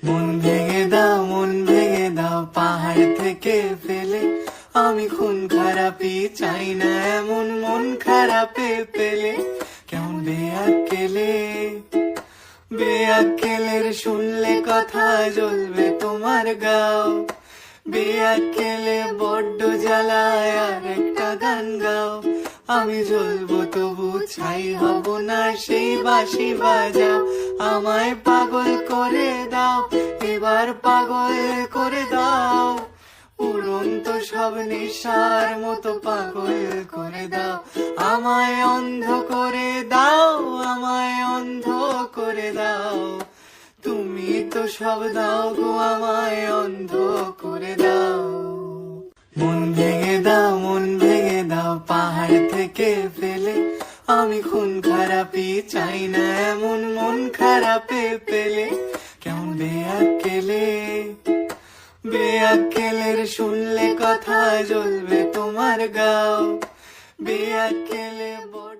মন ভেঙে দাও, মন ভেঙে দাও, পাহাড় থেকে ফেলে। আমি খুন খারাপি চাই না, এমন মন খারাপে পেলে কেমন বেয়াক্কেলে। বেয়াক্কেলের শুনলে কথা জ্বলবে তোমার গাও। বেয়াক্কেলে বড্ড জ্বালায়, আর একটা গান গাও। আমি জ্বলবো তবু ছাই হব না, সেই বাঁশি বাজাও। আমায় পাগল করে দাও, এবার পাগল করে দাও। উড়ন্ত সব নেশার মতো পাগল করে দাও। আমায় অন্ধ করে দাও, আমায় অন্ধ করে দাও। তুমি তো সব দাও গো, আমায় অন্ধ করে দাও। মন ভেঙে দাও, মন ভেঙে দাও, পাহাড় থেকে ফেলে। আমি খুন খারাপি চাই না, এমন মন খারাপে পেলে কেমন বেয়াক্কেলে। বেয়াক্কেলের শুনলে কথা জ্বলবে তোমার গাও। বেয়াক্কেলে বড়